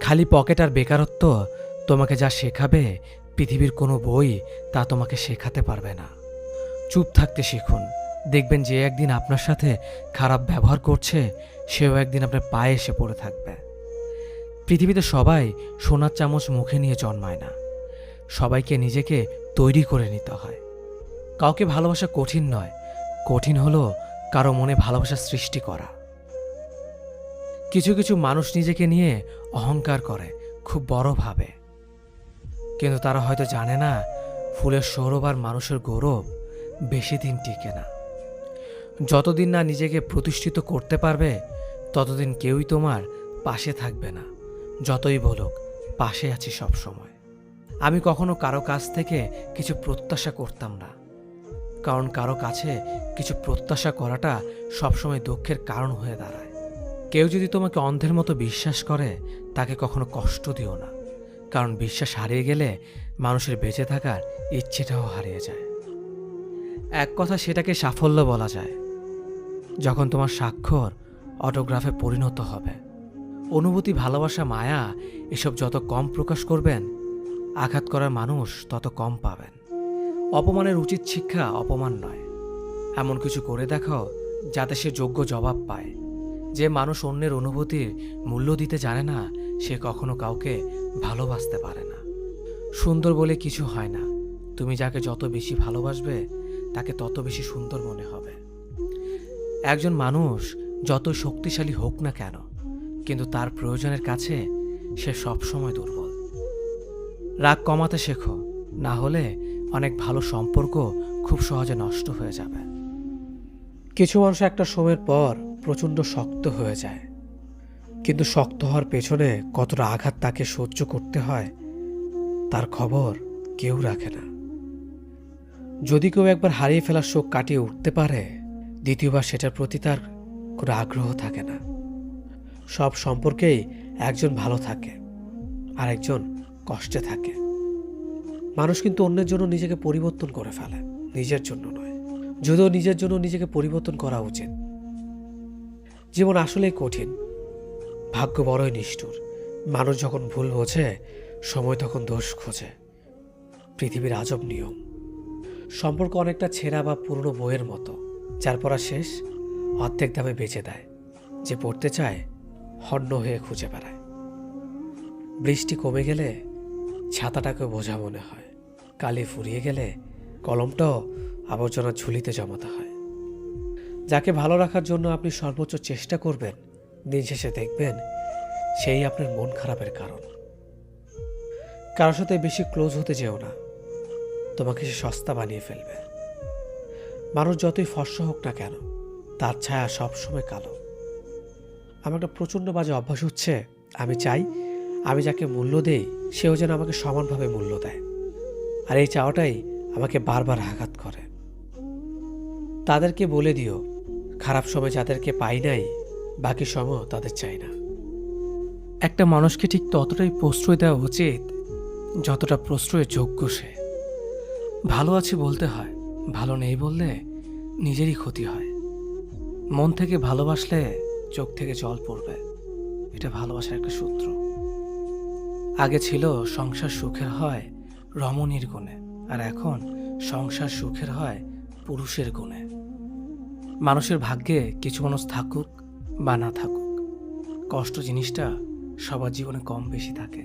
খালি পকেট আর বেকারত্ব তোমাকে যা শেখাবে পৃথিবীর কোনো বই তা তোমাকে শেখাতে পারবে না। চুপ থাকতে শিখুন, দেখবেন যে একদিন আপনার সাথে খারাপ ব্যবহার করছে সেও একদিন আপনার পায়ে এসে পড়ে থাকবে। পৃথিবীতে সবাই সোনার চামচ মুখে নিয়ে জন্মায় না, সবাইকে নিজেকে তৈরি করে নিতে হয়। কাউকে ভালোবাসা কঠিন নয়, কঠিন হলো কারো মনে ভালোবাসা সৃষ্টি করা। কিছু কিছু মানুষ নিজেকে নিয়ে অহংকার করে, খুব বড় ভাবে, কিন্তু তারা হয়তো জানে না ফুলের সৌরভ আর মানুষের গৌরব বেশি দিন টিকে না। যতদিন না নিজেকে প্রতিষ্ঠিত করতে পারবে ততদিন কেউই তোমার পাশে থাকবে না। যতই বলুক পাশে আছি সব সময়। আমি কখনো কারো কাছ থেকে কিছু প্রত্যাশা করতাম না, কারণ কারো কাছে কিছু প্রত্যাশা করাটা সবসময় দুঃখের কারণ হয়ে দাঁড়ায়। কেউ যদি তোমাকে অন্ধের মতো বিশ্বাস করে তাকে কখনো কষ্ট দিও না, কারণ বিশ্বাস হারিয়ে গেলে মানুষের বেঁচে থাকার ইচ্ছেটাও হারিয়ে যায়। এক কথা সেটাকে সাফল্য বলা যায় যখন তোমার স্বাক্ষর অটোগ্রাফে পরিণত হবে। অনুভূতি, ভালোবাসা, মায়া এসব যত কম প্রকাশ করবেন আঘাত করার মানুষ তত কম পাবেন। অপমানের উচিত শিক্ষা অপমান নয়, এমন কিছু করে দেখাও যাতে সে যোগ্য জবাব পায়। যে মানুষ অন্যের অনুভূতির মূল্য দিতে জানে না সে কখনো কাউকে ভালোবাসতে পারে না। সুন্দর বলে কিছু হয় না, তুমি যাকে যত বেশি ভালোবাসবে তাকে তত বেশি সুন্দর মনে হবে। একজন মানুষ যত শক্তিশালী হোক না কেন, কিন্তু তার প্রয়োজনের কাছে সে সবসময় দুর্বল। রাগ কমাতে শেখো, না হলে অনেক ভালো সম্পর্ক খুব সহজে নষ্ট হয়ে যাবে। কিছু মানুষ একটা সময়ের পর প্রচণ্ড শক্ত হয়ে যায়, কিন্তু শক্ত হওয়ার পেছনে কতটা আঘাত তাকে সহ্য করতে হয় তার খবর কেউ রাখে না। যদি কেউ একবার হারিয়ে ফেলার শোক কাটিয়ে উঠতে পারে, দ্বিতীয়বার সেটার প্রতি তার কোনো আগ্রহ থাকে না। সব সম্পর্কেই একজন ভালো থাকে আর একজন কষ্টে থাকে। মানুষ কিন্তু অন্যের জন্য নিজেকে পরিবর্তন করে ফেলে, নিজের জন্য নয়। যদিও নিজের জন্য নিজেকে পরিবর্তন করা উচিত। জীবন আসলেই কঠিন, ভাগ্য বড়ই নিষ্ঠুর। মানুষ যখন ভুল বোঝে সময় তখন দোষ খোঁজে। পৃথিবীর আজব নিয়ম। সম্পর্ক অনেকটা ছেঁড়া বা পুরনো বইয়ের মতো, যার পড়া শেষ অর্ধেক দামে বেচে দেয়। যে পড়তে চায় হন্য হয়ে খুঁজে বেড়ায়। বৃষ্টি কমে গেলে ছাতাটাকে বোঝা মনে হয়, কালি ফুরিয়ে গেলে কলমটাও আবর্জনা ঝুলিতে জমাতে হয়। যাকে ভালো রাখার জন্য আপনি সর্বোচ্চ চেষ্টা করবেন, দিন শেষে দেখবেন সেই আপনার মন খারাপের কারণ। কারোর সাথে বেশি ক্লোজ হতে যেও না, তোমাকে সে সস্তা বানিয়ে ফেলবে। মানুষ যতই ফর্সা হোক না কেন, তার ছায়া সবসময় কালো। আমার একটা প্রচণ্ড বাজে অভ্যাস হচ্ছে, আমি চাই আমি যাকে মূল্য দেই সেও যেন আমাকে সমানভাবে মূল্য দেয়। আর এই চাওয়াটাই আমাকে বারবার আঘাত করে। তাদেরকে বলে দিও, খারাপ সময় যাদেরকে পাই নাই বাকি সময় তাদের চাই না। একটা মানুষকে ঠিক ততটাই প্রশ্রয় দেওয়া উচিত যতটা প্রশ্রয়ের যোগ্য সে। ভালো আছি বলতে হয়, ভালো নেই বললে নিজেরই ক্ষতি হয়। মন থেকে ভালোবাসলে চোখ থেকে জল পড়বে, এটা ভালোবাসার একটা সূত্র। আগে ছিল সংসার সুখের হয় রমণীর গুণে, আর এখন সংসার সুখের হয় পুরুষের গুণে। মানুষের ভাগ্যে কিছু মানুষ থাকুক বা না থাকুক, কষ্ট জিনিসটা সবার জীবনে কম বেশি থাকে।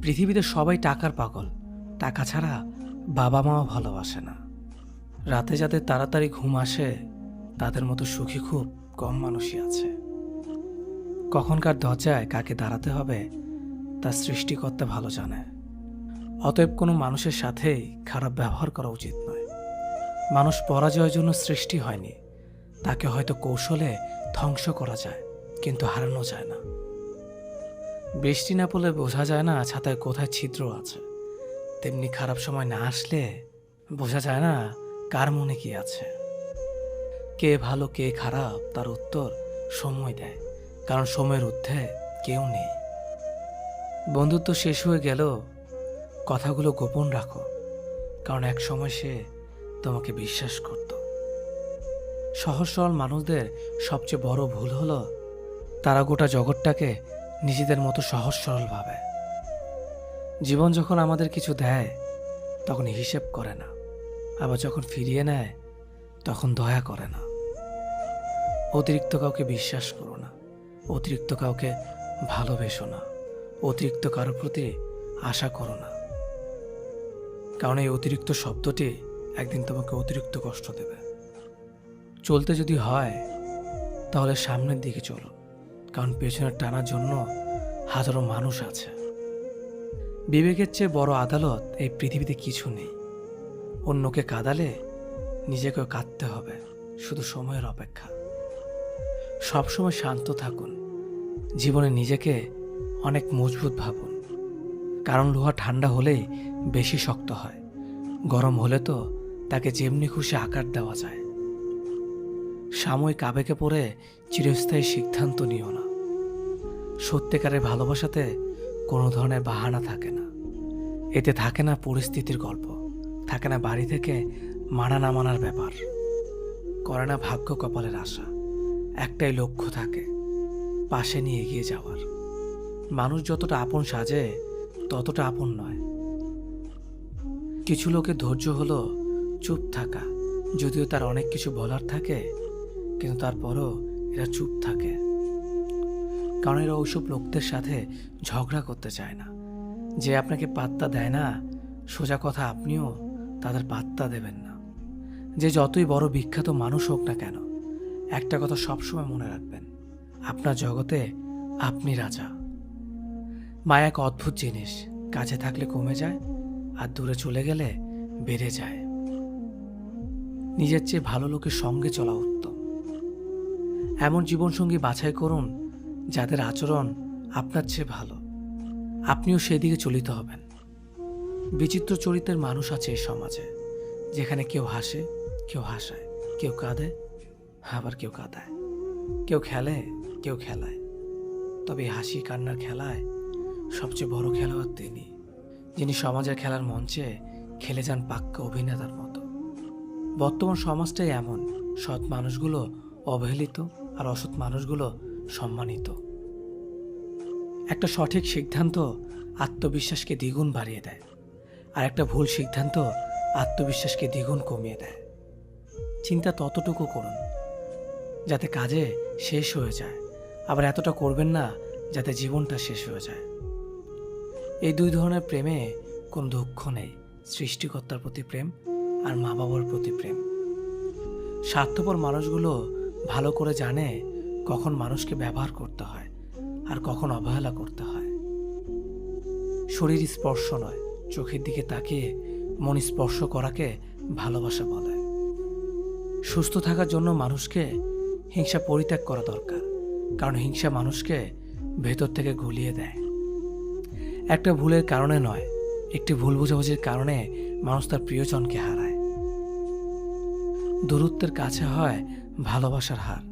পৃথিবীতে সবাই টাকার পাগল, টাকা ছাড়া বাবা মাও ভালোবাসে না। রাতে যাদের তাড়াতাড়ি ঘুম আসে তাদের মতো সুখী খুব কম মানুষই আছে। কখনকার দরজায় কাকে দাঁড়াতে হবে তার সৃষ্টিকর্তা ভালো জানে। অতএব কোনো মানুষের সাথেই খারাপ ব্যবহার করা উচিত নয়। মানুষ পরাজয়ের জন্য সৃষ্টি হয়নি, তাকে হয়তো কৌশলে ধ্বংস করা যায় কিন্তু হারানো যায় না। বৃষ্টি না পড়লে বোঝা যায় না ছাতায় কোথায় ছিদ্র আছে, তেমনি খারাপ সময় না আসলে বোঝা যায় না কার মনে কি আছে। কে ভালো কে খারাপ তার উত্তর সময় দেয়, কারণ সময়ের ঊর্ধ্বে কেউ নেই। বন্ধুত্ব শেষ হয়ে গেল, কথাগুলো গোপন রাখো, কারণ এক সময় সে তোমাকে বিশ্বাস করত। সহজ সরল মানুষদের সবচেয়ে বড় ভুল হলো তারা গোটা জগৎটাকে নিজেদের মতো সহজ সরল ভাবে। জীবন যখন আমাদের কিছু দেয় তখন হিসেব করে না, আবার যখন ফিরিয়ে নেয় তখন দয়া করে না। অতিরিক্ত কাউকে বিশ্বাস করো না, অতিরিক্ত কাউকে ভালোবেসো না, অতিরিক্ত কারোর প্রতি আশা করো না, কারণ এই অতিরিক্ত শব্দটি একদিন তোমাকে অতিরিক্ত কষ্ট দেবে। চলতে যদি হয় তাহলে সামনের দিকে চলো, কারণ পেছনে টানার জন্য হাজারো মানুষ আছে। বিবেকের চেয়ে বড় আদালত এই পৃথিবীতে কিছু নেই। অন্যকে কাঁদালে নিজেকেও কাঁদতে হবে, শুধু সময়ের অপেক্ষা। সবসময় শান্ত থাকুন, জীবনে নিজেকে অনেক মজবুত ভাবুন, কারণ লোহা ঠান্ডা হলেই বেশি শক্ত হয়, গরম হলে তো তাকে যেমনি খুশি আকার দেওয়া যায়। সাময়িক আবেগে পড়ে চিরস্থায়ী সিদ্ধান্ত নিও না। সত্যিকারের ভালোবাসাতে কোনো ধরনের বাহানা থাকে না। এতে থাকে না পরিস্থিতির গল্প, থাকে না বাড়ি থেকে মানা না মানার ব্যাপার, করে না ভাগ্য কপালের আশা। একটাই লক্ষ্য থাকে, পাশে নিয়ে এগিয়ে যাওয়ার। মানুষ যতটা আপন সাজে ততটা আপন নয়। কিছু লোকের ধৈর্য হলো চুপ থাকা, যদিও তার অনেক কিছু বলার থাকে, কিন্তু তারপরও এরা চুপ থাকে, কারণ এরা ওইসব লোকদের সাথে ঝগড়া করতে চায় না। যে আপনাকে পাত্তা দেয় না, সোজা কথা আপনিও তাদের পাত্তা দেবেন না। যে যতই বড় বিখ্যাত মানুষ হোক না কেন, একটা কথা সবসময় মনে রাখবেন, আপনার জগতে আপনি রাজা। মায়া এক অদ্ভুত জিনিস, কাছে থাকলে কমে যায় আর দূরে চলে গেলে বেড়ে যায়। নিজের চেয়ে ভালো লোকের সঙ্গে চলা উত্তম। এমন জীবনসঙ্গী বাছাই করুন যাদের আচরণ আপনার চেয়ে ভালো, আপনিও সেদিকে চলিত হবেন। বিচিত্র চরিত্রের মানুষ আছে এই সমাজে, যেখানে কেউ হাসে, কেউ হাসায়, কেউ কাঁদে, আবার কেউ কাঁদায়, কেউ খেলে, কেউ খেলায়। তবে এই হাসি কান্নার খেলায় সবচেয়ে বড় খেলোয়াড় তিনি, যিনি সমাজের খেলার মঞ্চে খেলে যান পাক্কা অভিনেতার মতো। বর্তমান সমাজটাই এমন, সৎ মানুষগুলো অবহেলিত আর অসৎ মানুষগুলো সম্মানিত। একটা সঠিক সিদ্ধান্ত আত্মবিশ্বাসকে দ্বিগুণ বাড়িয়ে দেয়, আর একটা ভুল সিদ্ধান্ত আত্মবিশ্বাসকে দ্বিগুণ কমিয়ে দেয়। চিন্তা ততটুকু করুন যাতে কাজে শেষ হয়ে যায়, আবার এতটা করবেন না যাতে জীবনটা শেষ হয়ে যায়। এই দুই ধরনের প্রেমে কোনো দুঃখ নেই, সৃষ্টিকর্তার প্রতি প্রেম আর মা বাবার প্রতি প্রেম। স্বার্থপর মানুষগুলো ভালো করে জানে কখন মানুষকে ব্যবহার করতে হয় আর কখন অবহেলা করতে হয়। শরীর স্পর্শ নয়, চোখের দিকে তাকিয়ে মন স্পর্শ করাকে ভালোবাসা বলে। সুস্থ থাকার জন্য মানুষকে হিংসা পরিত্যাগ করা দরকার, কারণ হিংসা মানুষকে ভেতর থেকে গুলিয়ে দেয়। একটা ভুলের কারণে নয়, একটি ভুল বোঝাবুঝির কারণে মানুষ তার প্রিয়জনকে হারায়। দূরত্বের কাছে হয় ভালোবাসার হার,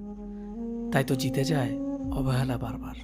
তাই তো জিতে যায় অবহেলা বারবার।